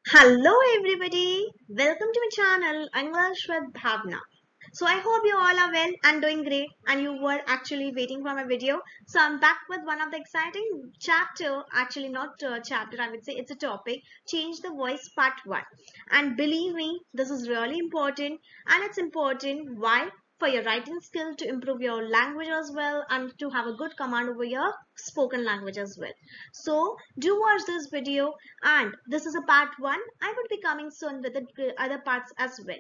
Hello everybody, welcome to my channel English with Bhavna. So I hope you all are well and doing great and you were actually waiting for my video. So I'm back with one of the exciting chapter, actually not a chapter, I would say it's a topic, change the voice part 1. And believe me, this is really important and it's important why? For your writing skill to improve your language as well and to have a good command over your spoken language as well. So do watch this video and this is a part 1. I would be coming soon with the other parts as well.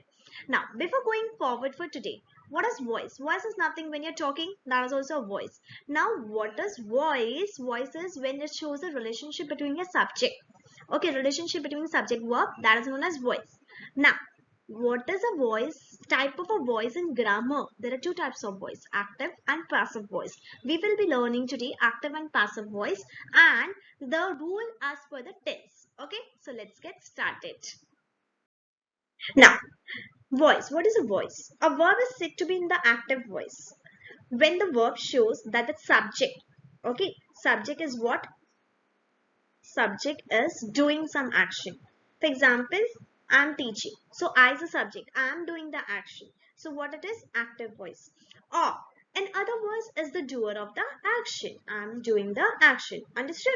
Now, before going forward for today, what is voice? Voice is nothing when you're talking, that is also a voice. Now, what is voice? Voice is when it shows a relationship between a subject. Okay, relationship between subject verb, that is known as voice. Now, what is a voice? Type of a voice in grammar. There are two types of voice, active and passive voice. We will be learning today active and passive voice and the rule as per the tense. Okay, so let's get started. Now, voice. What is a voice? A verb is said to be in the active voice when the verb shows that the subject, okay, subject is what? Subject is doing some action. For example, I'm teaching. So I is a subject. I'm doing the action. So what it is? Active voice. Or in other words is the doer of the action. I'm doing the action. Understood?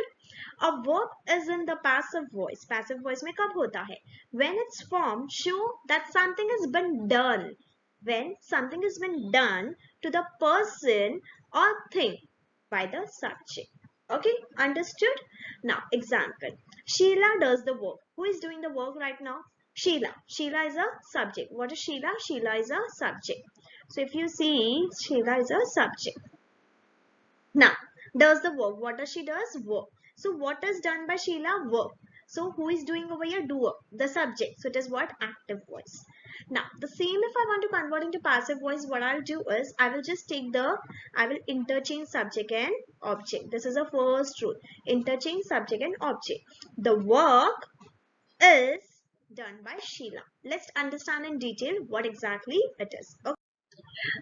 A verb is in the passive voice. Passive voice में कब होता है? When its form show that something has been done. When something has been done to the person or thing by the subject. Okay, understood? Now, example. Sheila does the work. Who is doing the work right now? Sheila. Sheila is a subject. What is Sheila? Sheila is a subject. So, if you see, Sheila is a subject. Now, does the work. What does she does? Work. So, what is done by Sheila? Work. So, who is doing over here? Doer. The subject. So, it is what? Active voice. Now, the same if I want to convert into passive voice, what I'll do is I will just I will interchange subject and object. This is the first rule. Interchange subject and object. The work is done by Sheila. Let's understand in detail what exactly it is. Okay.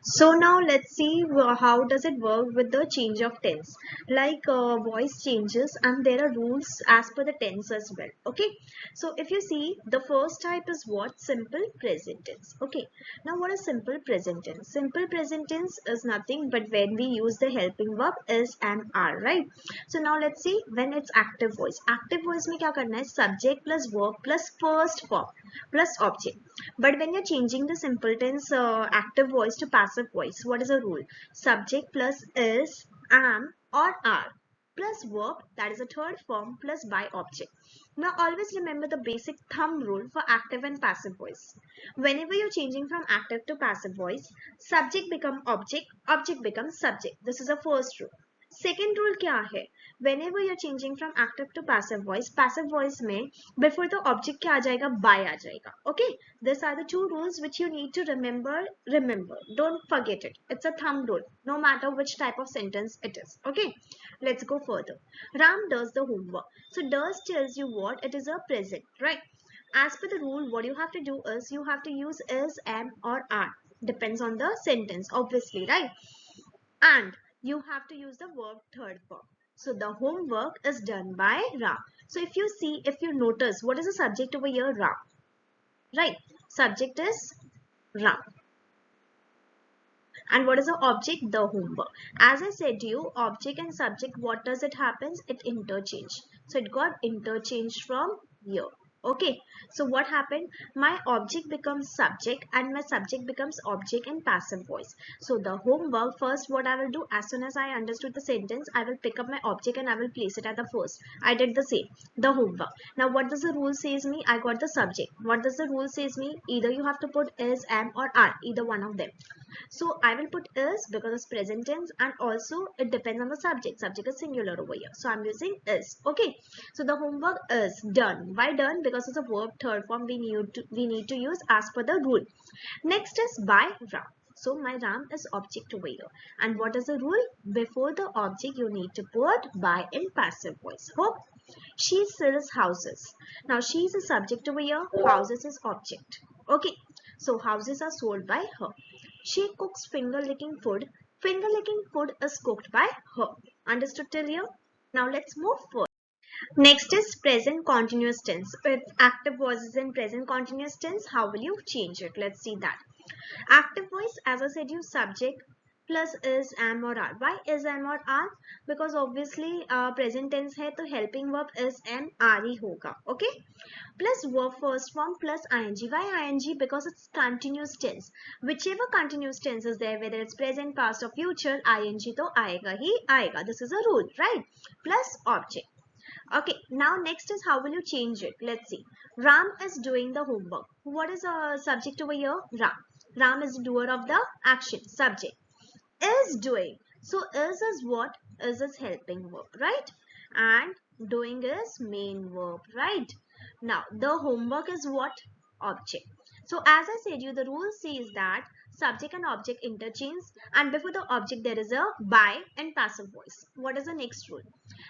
So now let's see how does it work with the change of tense. Like voice changes and there are rules as per the tense as well. Okay. So if you see the first type is what? Simple present tense. Okay. Now what is simple present tense? Simple present tense is nothing but when we use the helping verb is and are, right? So now let's see when it's active voice. Active voice में क्या करना है? Subject plus verb plus first form plus object. But when you're changing the simple tense active voice to passive voice, what is the rule? Subject plus is, am or are plus verb, that is a third form, plus by object. Now always remember the basic thumb rule for active and passive voice. Whenever you're changing from active to passive voice, subject become object, object becomes subject. This is the first rule. Second rule क्या है? Whenever you're changing from active to passive voice में before the object क्या आ जाएगा? By आ जाएगा. Okay? These are the two rules which you need to remember. Remember. Don't forget it. It's a thumb rule. No matter which type of sentence it is. Okay? Let's go further. Ram does the homework. So does tells you what? It is a present. Right? As per the rule, what you have to do is you have to use is, am or are. Depends on the sentence. Obviously. Right? And you have to use the verb third form. So the homework is done by Ram. So if you notice, what is the subject over here? Ram. Right? Subject is Ram. And what is the object? The homework. As I said to you, object and subject, what does it happens? It interchange. So it got interchanged from here. Okay, so what happened? My object becomes subject and my subject becomes object in passive voice. So the homework, first what I will do, as soon as I understood the sentence, I will pick up my object and I will place it at the first. I did the same, the homework. Now what does the rule says me? I got the subject. What does the rule says me? Either you have to put is, am or are, either one of them. So I will put is because it's present tense and also it depends on the subject. Subject is singular over here. So I'm using is. Okay. So the homework is done. Why done? Because it's a verb third form we need to use as per the rule. Next is by Ram. So my Ram is object over here. And what is the rule? Before the object you need to put by in passive voice. Hope. She sells houses. Now she is a subject over here. Houses is object. Okay. So houses are sold by her. She cooks finger licking food. Finger licking food is cooked by her. Understood till here? Now let's move forward. Next is present continuous tense. If active voice is in present continuous tense, how will you change it? Let's see that. Active voice, as I said, you subject plus is, am or are. Why is, am or are? Because obviously present tense है तो helping verb is am are ही होगा. Okay. Plus verb first form plus ing. Why ing? Because it's continuous tense. Whichever continuous tense is there, whether it's present, past or future, ing तो आएगा ही आएगा. This is a rule, right? Plus object. Okay, now next is how will you change it? Let's see. Ram is doing the homework. What is a subject over here? Ram. Ram is the doer of the action. Subject. Is doing. So is what? Is helping verb, right? And doing is main verb, right? Now the homework is what? Object. So as I said you, the rule says that subject and object interchange, and before the object there is a by and passive voice. What is the next rule?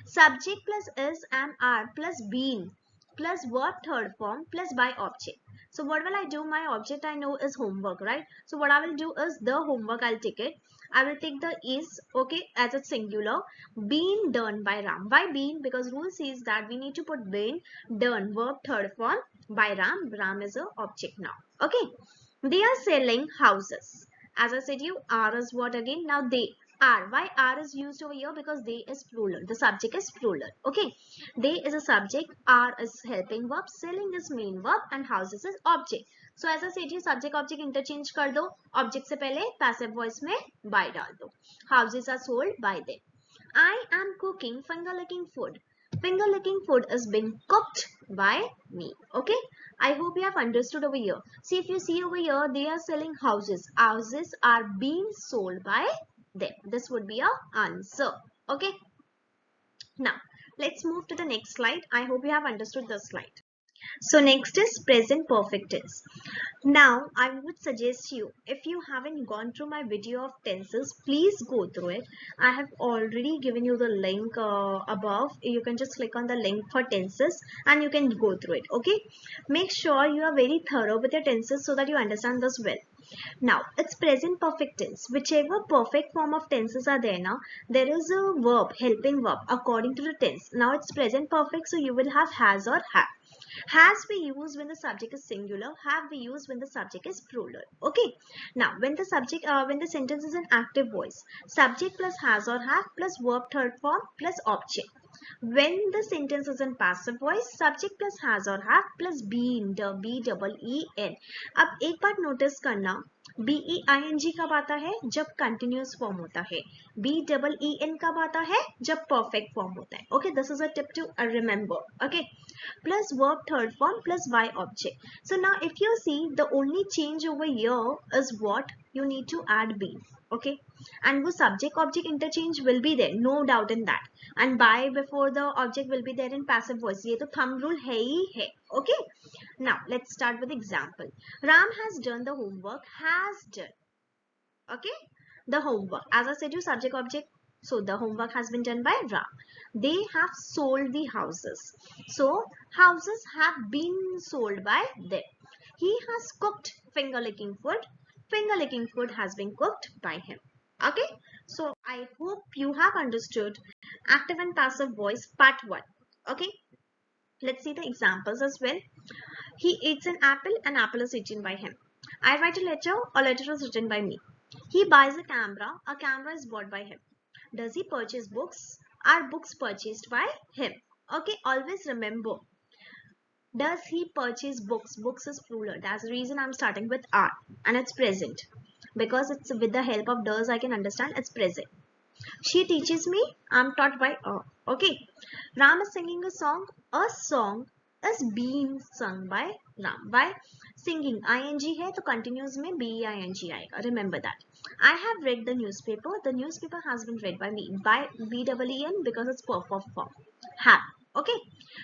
Subject plus is and are plus been plus verb third form plus by object. So what will I do? My object I know is homework, right? So what I will do is the homework, I'll take it. I will take the is, okay, as a singular, been done by Ram. Why been? Because rule says that we need to put been done verb third form by Ram. Ram is a object now. Okay. They are selling houses. As I said you, are is what again? Now they are. Why are is used over here? Because they is plural. The subject is plural. Okay. They is a subject, are is helping verb, selling is main verb, and houses is object. So as I said you, subject object interchange कर दो. Object से पहले passive voice में by डाल दो. Houses are sold by them. I am cooking finger licking food. Finger licking food is being cooked by me. Okay. I hope you have understood over here. See, if you see over here, they are selling houses. Houses are being sold by them. This would be our answer. Okay. Now, let's move to the next slide. I hope you have understood this slide. So next is present perfect tense. Now I would suggest you, if you haven't gone through my video of tenses, please go through it. I have already given you the link above. You can just click on the link for tenses and you can go through it. Okay, make sure you are very thorough with your tenses so that you understand this well. Now it's present perfect tense. Whichever perfect form of tenses are there now, there is a verb, helping verb according to the tense. Now it's present perfect, so you will have has or have. Has we use when the subject is singular, have we use when the subject is plural. Okay. Now when the subject when the sentence is in active voice, subject plus has or have plus verb third form plus object. When the sentence is in passive voice, subject plus has or have plus been, B-E-E-N. अब एक बात notice करना, B-E-I-N-G कब आता है? जब continuous form होता है. B-E-E-N कब आता है? जब perfect form होता है. Okay, this is a tip to remember. Okay, plus verb third form plus by object. So now if you see, the only change over here is what? You need to add been. Okay, and वो subject object interchange will be there, no doubt in that. And by before the object will be there in passive voice. ये तो thumb rule है ही है. Okay, now let's start with example. Ram has done the homework. Has done. Okay, the homework, as I said you, subject object. So the homework has been done by Ram. They have sold the houses. So houses have been sold by them. He has cooked finger licking food. Finger licking food has been cooked by him. Okay, so I hope you have understood active and passive voice part 1. Okay, let's see the examples as well. He eats an apple is eaten by him. I write a letter is written by me. He buys a camera is bought by him. Does he purchase books? Are books purchased by him? Okay, always remember, does he purchase books? Books is plural. That's the reason I'm starting with are, and it's present. Because it's with the help of does I can understand it's present. She teaches me, I'm taught by her. Okay. Ram is singing a song. A song is being sung by Ram. By singing ing है तो continuous में B-E-I-N-G आएगा. Remember that. I have read the newspaper. The newspaper has been read by me. By B-E-E-N because it's perfect form. Have. Okay.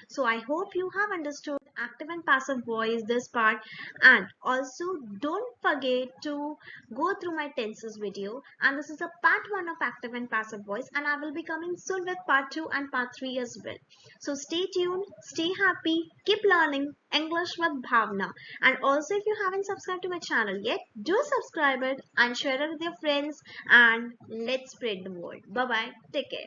So I hope you have understood active and passive voice this part, and also don't forget to go through my tenses video, and this is a part 1 of active and passive voice, and I will be coming soon with part 2 and part 3 as well. So stay tuned, stay happy, keep learning English with Bhavna. And also if you haven't subscribed to my channel yet, do subscribe it and share it with your friends, and let's spread the word. Bye bye, take care.